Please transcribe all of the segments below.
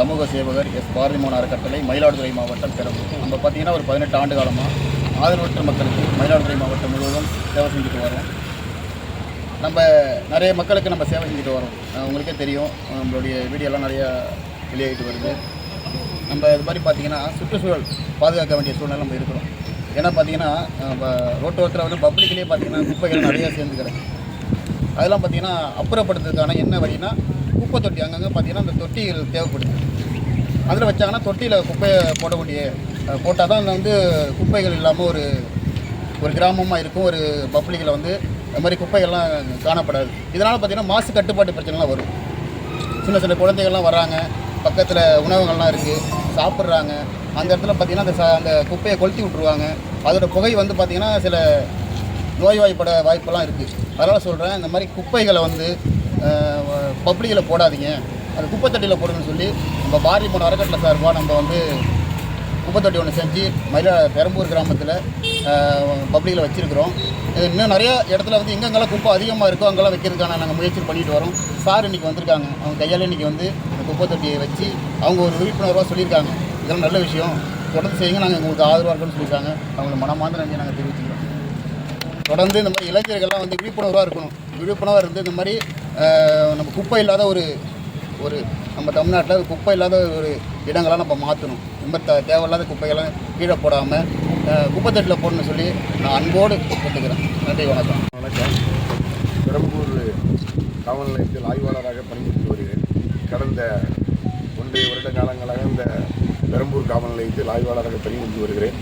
சமூக சேவகர் எஸ் பாரதிமோகன் அறக்கட்டளை, மயிலாடுதுறை மாவட்டம், பெரம்பூர். நம்ம பார்த்திங்கன்னா ஒரு 18 ஆண்டு காலமாக ஆதரவற்ற மக்களுக்கு மயிலாடுதுறை மாவட்டம் முழுவதும் சேவை செஞ்சுட்டு வரோம். நம்ம நிறைய மக்களுக்கு நம்ம சேவை செஞ்சுட்டு வரோம். உங்களுக்கே தெரியும், நம்மளுடைய வீடியோலாம் நிறையா வெளியாகிட்டு வருது. நம்ம இது மாதிரி பார்த்திங்கன்னா சுற்றுச்சூழல் பாதுகாக்க வேண்டிய சூழ்நிலை நம்ம இருக்கிறோம். ஏன்னா பார்த்திங்கன்னா நம்ம ரோட்டோரத்தில் வந்து பப்ளிக்லேயே பார்த்திங்கன்னா குப்பைகள் நிறையா சேர்ந்து கிடக்கு. அதெல்லாம் பார்த்திங்கன்னா அப்புறப்படுத்துறதுக்கான என்ன வழின்னா, குப்பை தொட்டி அங்கங்கே பார்த்திங்கன்னா அந்த தொட்டிகள் தேவைப்படுது. அதில் வச்சாங்கன்னா தொட்டியில் குப்பையை போட்டால் தான் வந்து குப்பைகள் இல்லாமல் ஒரு கிராமமாக இருக்கும். ஒரு பப்ளிக்கில் வந்து இந்த மாதிரி குப்பைகள்லாம் காணப்படாது. இதனால் பார்த்திங்கன்னா மாசு கட்டுப்பாட்டு பிரச்சனைலாம் வரும். சின்ன சின்ன குழந்தைகள்லாம் வராங்க, பக்கத்தில் உணவகங்கள்லாம் இருக்குது, சாப்பிட்றாங்க. அந்த இடத்துல பார்த்திங்கன்னா அந்த குப்பையை கொளுத்தி விட்ருவாங்க. அதோட புகை வந்து பார்த்திங்கன்னா சில நோய்வாய்ப்பட வாய்ப்பெல்லாம் இருக்குது. அதனால் சொல்கிறேன், இந்த மாதிரி குப்பைகளை வந்து பப்ளிக்கில் போடாதீங்க, அது குப்பை தொட்டியில் போடுங்கன்னு சொல்லி நம்ம பாரதிமோகன் அறக்கட்டளை சார்பாக நம்ம வந்து குப்பை தொட்டி ஒன்று செஞ்சு பெரம்பூர் கிராமத்தில் பப்ளிக்கில் வச்சுருக்கிறோம். இன்னும் நிறைய இடத்துல வந்து எங்கெங்கெல்லாம் குப்பை அதிகமாக இருக்கோ அங்கெல்லாம் வைக்கிறதுக்கான நாங்கள் முயற்சி பண்ணிட்டு வரோம். சார் இன்றைக்கி வந்திருக்காங்க, அவங்க கையால் இன்றைக்கி வந்து இந்த குப்பை தொட்டியை வச்சு அவங்க ஒரு விழிப்புணர்வாக சொல்லியிருக்காங்க. இதெல்லாம் நல்ல விஷயம், தொடர்ந்து செய்யுங்க, நாங்கள் உங்களுக்கு ஆதரவாக இருக்கணும்னு சொல்லியிருக்காங்க. அவங்களை மனமார்ந்த நன்றி நாங்கள் தெரிவிச்சுக்கிறோம். தொடர்ந்து இந்த மாதிரி இளைஞர்கள்லாம் வந்து விழிப்புணர்வாக இருக்கணும். விழிப்புணர்வாக இருந்து இந்த மாதிரி நம்ம குப்பை இல்லாத ஒரு நம்ம தமிழ்நாட்டில் குப்பை இல்லாத ஒரு இடங்களாக நம்ம மாற்றணும். இந்த மாதிரி தேவையில்லாத குப்பைகள்லாம் கீழே போடாமல் குப்பை தொட்டியில் போடணும்னு சொல்லி நான் அன்போடு கேட்டுக்கிறேன். நன்றி, வணக்கம். வணக்கம். பெரம்பூர் காவல் நிலையத்தில் ஆய்வாளராக பணிபுரிந்து வருகிறேன். கடந்த 1 வருட காலங்களாக இந்த பெரம்பூர் காவல் நிலையத்தில் ஆய்வாளராக பணிபுரிந்து வருகிறேன்.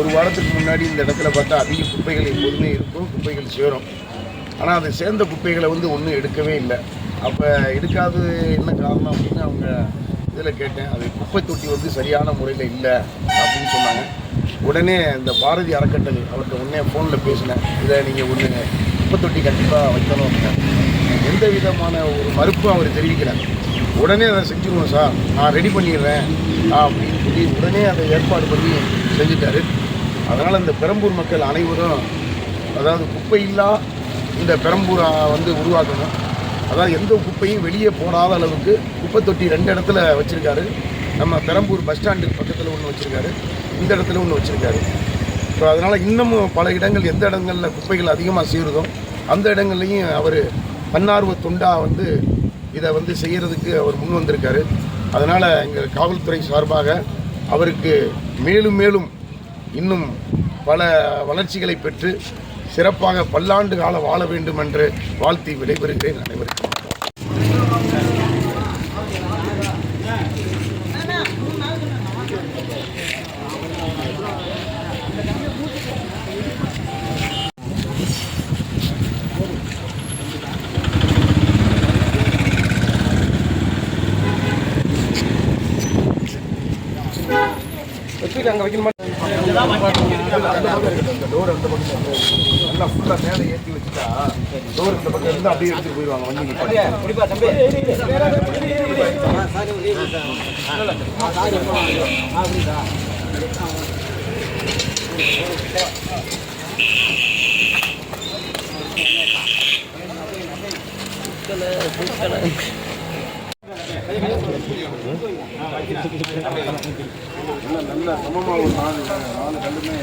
ஒரு வாரத்துக்கு முன்னாடி இந்த இடத்துல பார்த்தா அதிக குப்பைகள் எப்போதுமே இருக்கும், குப்பைகள் சேரும். ஆனால் அது சேர்ந்த குப்பைகளை வந்து ஒன்றும் எடுக்கவே இல்லை. அப்போ எடுக்காது என்ன காரணம் அப்படின்னு அவங்க இதில் கேட்டேன். அது குப்பை தொட்டி வந்து சரியான முறையில் இல்லை அப்படின்னு சொன்னாங்க. உடனே இந்த பாரதி அறக்கட்டளை அவர்கிட்ட உடனே ஃபோனில் பேசினேன். இதை நீங்கள் ஒன்று குப்பை தொட்டி கண்டிப்பாக வைக்கணும் அப்படின்னு. எந்த விதமான ஒரு மறுப்பும் அவர் தெரிவிக்கிறார். உடனே அதை செஞ்சுருவோம் சார், நான் ரெடி பண்ணிடுறேன் அப்படின்னு சொல்லி உடனே அதை ஏற்பாடு பண்ணி செஞ்சுட்டார். அதனால் இந்த பெரம்பூர் மக்கள் அனைவரும் அதாவது குப்பையில்லா இந்த பெரம்பூரை வந்து உருவாக்கணும். அதாவது எந்த குப்பையும் வெளியே போடாத அளவுக்கு குப்பை தொட்டி 2 இடத்துல வச்சுருக்காரு. நம்ம பெரம்பூர் பஸ் ஸ்டாண்டு பக்கத்தில் ஒன்று வச்சுருக்காரு, இந்த இடத்துல ஒன்று வச்சுருக்காரு. ஸோ அதனால் இன்னமும் பல இடங்கள் எந்த இடங்களில் குப்பைகள் அதிகமாக சேருதோ அந்த இடங்கள்லையும் அவர் தன்னார்வ தொண்டாக வந்து இதை வந்து செய்கிறதுக்கு அவர் முன் வந்திருக்காரு. அதனால் எங்கள் காவல்துறை சார்பாக அவருக்கு மேலும் மேலும் இன்னும் பல வளர்ச்சிகளை பெற்று சிறப்பாக பல்லாண்டு காலம் வாழ வேண்டும் என்று வாழ்த்தி விடைபெறுகிறேன். அனைவருக்கும் அங்கே வைக்கணுமா? டோர் அந்த பக்கம் நல்லா ஃபுல்லாக மேலே ஏற்றி வச்சுட்டா டோர் இந்த பக்கம் இருந்து அப்படியே எடுத்துட்டு போயிடுவாங்க. வண்டி நல்ல சமமாக ஒரு 4 கல்லுமே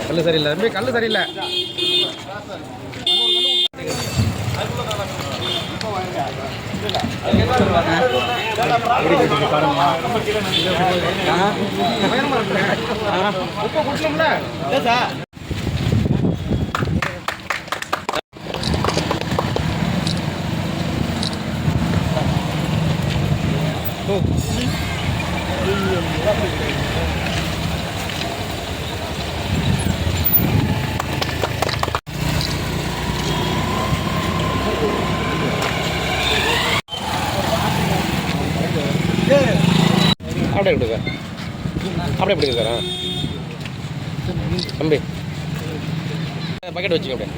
கல் சரியில்லை, தம்பி கல் சரியில்லை. அப்படியே விடுங்க, அப்படியே விடுங்க சார். தம்பி பக்கெட் வச்சுக்க அப்படியே.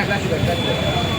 கிளாஸ்